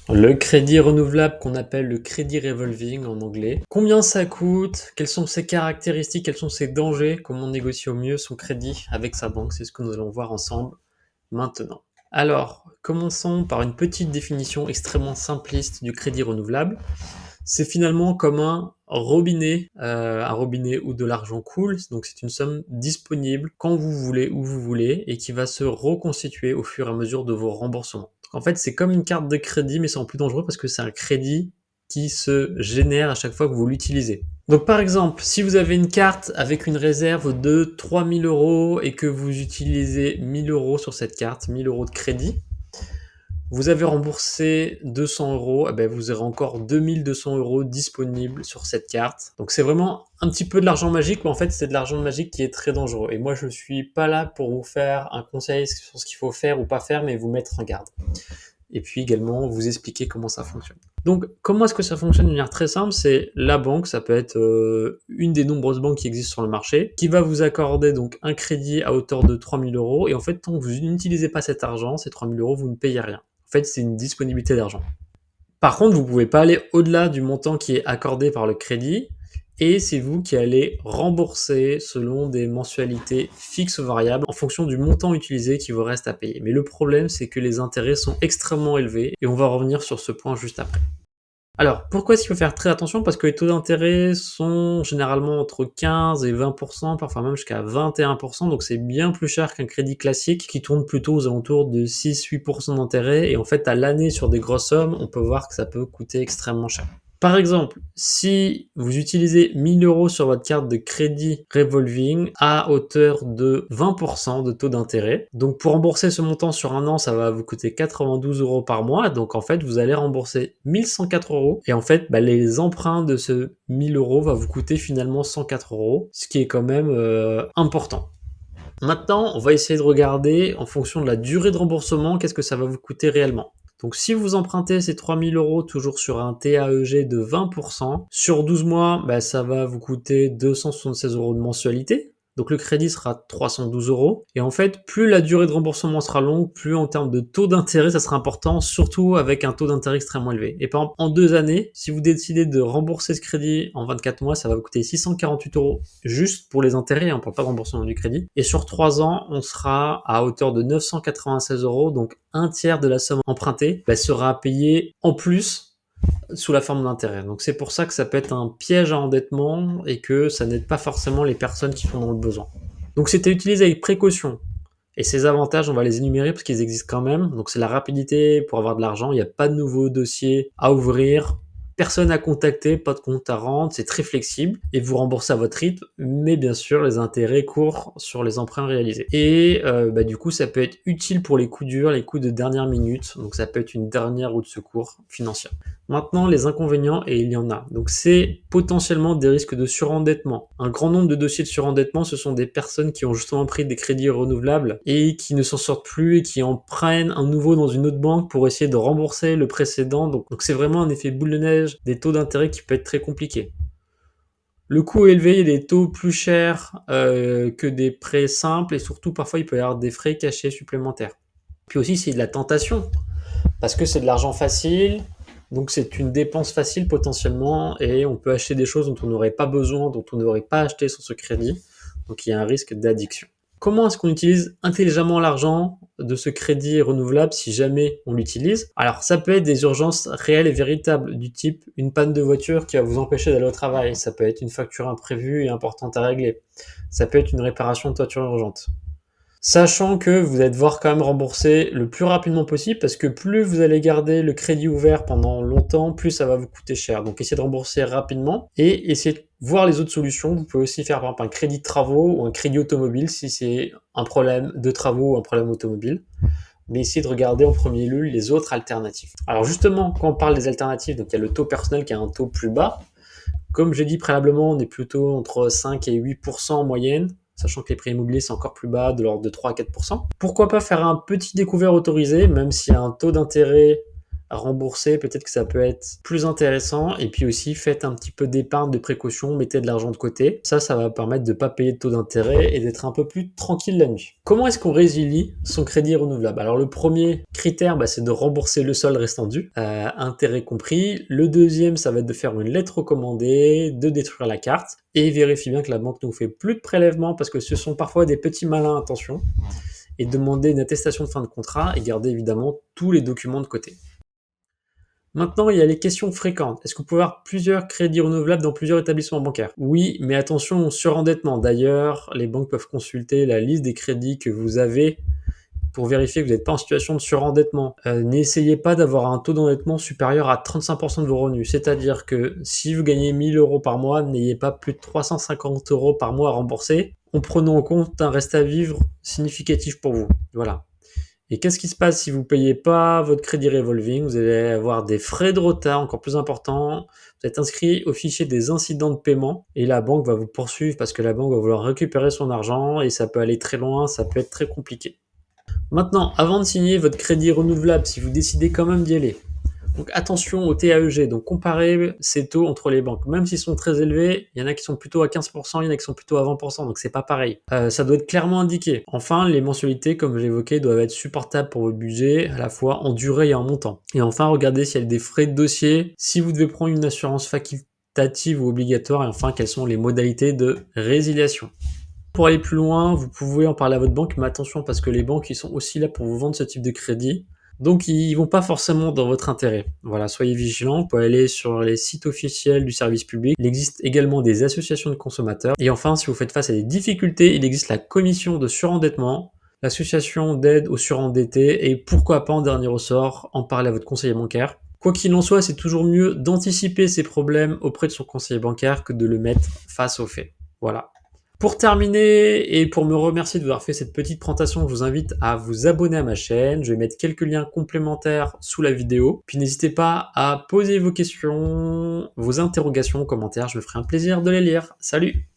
Le crédit renouvelable qu'on appelle le crédit revolving en anglais. Combien ça coûte? Quelles sont ses caractéristiques? Quels sont ses dangers? Comment négocier au mieux son crédit avec sa banque? C'est ce que nous allons voir ensemble maintenant. Alors, commençons par une petite définition extrêmement simpliste du crédit renouvelable. C'est finalement comme un robinet où de l'argent coule, donc c'est une somme disponible quand vous voulez, où vous voulez, et qui va se reconstituer au fur et à mesure de vos remboursements. Donc en fait, c'est comme une carte de crédit, mais c'est en plus dangereux parce que c'est un crédit qui se génère à chaque fois que vous l'utilisez. Donc par exemple, si vous avez une carte avec une réserve de 3 000 € et que vous utilisez 1 000 € sur cette carte, 1 000 € de crédit, vous avez remboursé 200 €, eh ben vous aurez encore 2 200 € disponibles sur cette carte. Donc c'est vraiment un petit peu de l'argent magique, mais en fait c'est de l'argent magique qui est très dangereux. Et moi je suis pas là pour vous faire un conseil sur ce qu'il faut faire ou pas faire, mais vous mettre en garde. Et puis également vous expliquer comment ça fonctionne. Donc comment est-ce que ça fonctionne de manière très simple? C'est la banque, ça peut être une des nombreuses banques qui existent sur le marché, qui va vous accorder donc un crédit à hauteur de 3 000 €. Et en fait, tant que vous n'utilisez pas cet argent, ces 3 000 €, vous ne payez rien. En fait, c'est une disponibilité d'argent. Par contre, vous ne pouvez pas aller au-delà du montant qui est accordé par le crédit, et c'est vous qui allez rembourser selon des mensualités fixes ou variables en fonction du montant utilisé qui vous reste à payer. Mais le problème, c'est que les intérêts sont extrêmement élevés, et on va revenir sur ce point juste après. Alors, pourquoi est-ce qu'il faut faire très attention? Parce que les taux d'intérêt sont généralement entre 15 et 20%, parfois même jusqu'à 21%, donc c'est bien plus cher qu'un crédit classique qui tourne plutôt aux alentours de 6-8% d'intérêt, et en fait, à l'année, sur des grosses sommes, on peut voir que ça peut coûter extrêmement cher. Par exemple, si vous utilisez 1 000 € sur votre carte de crédit revolving à hauteur de 20% de taux d'intérêt, donc pour rembourser ce montant sur un an, ça va vous coûter 92 € par mois. Donc en fait, vous allez rembourser 1 104 €. Et en fait, les emprunts de ce 1 000 € va vous coûter finalement 104 €, ce qui est quand même important. Maintenant, on va essayer de regarder en fonction de la durée de remboursement, qu'est-ce que ça va vous coûter réellement. Donc si vous empruntez ces 3 000 € toujours sur un TAEG de 20%, sur 12 mois, ça va vous coûter 276 € de mensualité. Donc le crédit sera 312 €. Et en fait, plus la durée de remboursement sera longue, plus en termes de taux d'intérêt, ça sera important, surtout avec un taux d'intérêt extrêmement élevé. Et par exemple, en 2 années, si vous décidez de rembourser ce crédit en 24 mois, ça va vous coûter 648 € juste pour les intérêts, on ne parle pas de remboursement du crédit. Et sur 3 ans, on sera à hauteur de 996 €, donc un tiers de la somme empruntée sera payée en plus sous la forme d'intérêt. Donc c'est pour ça que ça peut être un piège à endettement et que ça n'aide pas forcément les personnes qui sont dans le besoin. Donc c'était utilisé avec précaution. Et ces avantages, on va les énumérer parce qu'ils existent quand même. Donc c'est la rapidité pour avoir de l'argent, il n'y a pas de nouveau dossier à ouvrir, personne à contacter, pas de compte à rendre, c'est très flexible et vous remboursez à votre rythme, mais bien sûr les intérêts courent sur les emprunts réalisés. Et du coup ça peut être utile pour les coups durs, les coups de dernière minute, donc ça peut être une dernière roue de secours financière. Maintenant, les inconvénients, et il y en a. Donc, c'est potentiellement des risques de surendettement. Un grand nombre de dossiers de surendettement, ce sont des personnes qui ont justement pris des crédits renouvelables et qui ne s'en sortent plus et qui en prennent un nouveau dans une autre banque pour essayer de rembourser le précédent. Donc c'est vraiment un effet boule de neige des taux d'intérêt qui peut être très compliqué. Le coût est élevé, il y a des taux plus chers que des prêts simples, et surtout parfois il peut y avoir des frais cachés supplémentaires. Puis aussi c'est de la tentation, parce que c'est de l'argent facile, donc c'est une dépense facile potentiellement, et on peut acheter des choses dont on n'aurait pas besoin, dont on n'aurait pas acheté sur ce crédit, donc il y a un risque d'addiction. Comment est-ce qu'on utilise intelligemment l'argent de ce crédit renouvelable si jamais on l'utilise? Alors ça peut être des urgences réelles et véritables, du type une panne de voiture qui va vous empêcher d'aller au travail, ça peut être une facture imprévue et importante à régler, ça peut être une réparation de toiture urgente. Sachant que vous allez devoir quand même rembourser le plus rapidement possible, parce que plus vous allez garder le crédit ouvert pendant longtemps, plus ça va vous coûter cher. Donc essayez de rembourser rapidement et essayez de voir les autres solutions. Vous pouvez aussi faire par exemple un crédit de travaux ou un crédit automobile si c'est un problème de travaux ou un problème automobile. Mais essayez de regarder en premier lieu les autres alternatives. Alors justement, quand on parle des alternatives, donc il y a le taux personnel qui a un taux plus bas. Comme j'ai dit préalablement, on est plutôt entre 5 et 8% en moyenne, sachant que les prix immobiliers c'est encore plus bas, de l'ordre de 3 à 4%. Pourquoi pas faire un petit découvert autorisé, même s'il y a un taux d'intérêt à rembourser, peut-être que ça peut être plus intéressant. Et puis aussi, faites un petit peu d'épargne de précaution, mettez de l'argent de côté. Ça va permettre de ne pas payer de taux d'intérêt et d'être un peu plus tranquille la nuit. Comment est-ce qu'on résilie son crédit renouvelable? Alors le premier critère, c'est de rembourser le solde restant dû, intérêt compris. Le deuxième, ça va être de faire une lettre recommandée, de détruire la carte et vérifiez bien que la banque ne vous fait plus de prélèvements parce que ce sont parfois des petits malins, attention. Et demander une attestation de fin de contrat et garder évidemment tous les documents de côté. Maintenant, il y a les questions fréquentes. Est-ce que vous pouvez avoir plusieurs crédits renouvelables dans plusieurs établissements bancaires? Oui, mais attention au surendettement. D'ailleurs, les banques peuvent consulter la liste des crédits que vous avez pour vérifier que vous n'êtes pas en situation de surendettement. N'essayez pas d'avoir un taux d'endettement supérieur à 35% de vos revenus. C'est-à-dire que si vous gagnez 1000 euros par mois, n'ayez pas plus de 350 euros par mois à rembourser, en prenant en compte un reste à vivre significatif pour vous. Voilà. Et qu'est-ce qui se passe si vous ne payez pas votre crédit revolving? Vous allez avoir des frais de retard encore plus importants. Vous êtes inscrit au fichier des incidents de paiement et la banque va vous poursuivre parce que la banque va vouloir récupérer son argent et ça peut aller très loin, ça peut être très compliqué. Maintenant, avant de signer votre crédit renouvelable, si vous décidez quand même d'y aller, donc attention au TAEG, donc comparez ces taux entre les banques. Même s'ils sont très élevés, il y en a qui sont plutôt à 15%, il y en a qui sont plutôt à 20%, donc c'est pas pareil. Ça doit être clairement indiqué. Enfin, les mensualités, comme j'évoquais, doivent être supportables pour votre budget, à la fois en durée et en montant. Et enfin, regardez s'il y a des frais de dossier, si vous devez prendre une assurance facultative ou obligatoire, et enfin, quelles sont les modalités de résiliation. Pour aller plus loin, vous pouvez en parler à votre banque, mais attention parce que les banques, ils sont aussi là pour vous vendre ce type de crédit. Donc, ils vont pas forcément dans votre intérêt. Voilà, soyez vigilants. Vous pouvez aller sur les sites officiels du service public. Il existe également des associations de consommateurs. Et enfin, si vous faites face à des difficultés, il existe la commission de surendettement, l'association d'aide aux surendettés, et pourquoi pas en dernier ressort, en parler à votre conseiller bancaire. Quoi qu'il en soit, c'est toujours mieux d'anticiper ces problèmes auprès de son conseiller bancaire que de le mettre face aux faits. Voilà. Pour terminer et pour me remercier d'avoir fait cette petite présentation, je vous invite à vous abonner à ma chaîne. Je vais mettre quelques liens complémentaires sous la vidéo. Puis n'hésitez pas à poser vos questions, vos interrogations en commentaire. Je me ferai un plaisir de les lire. Salut!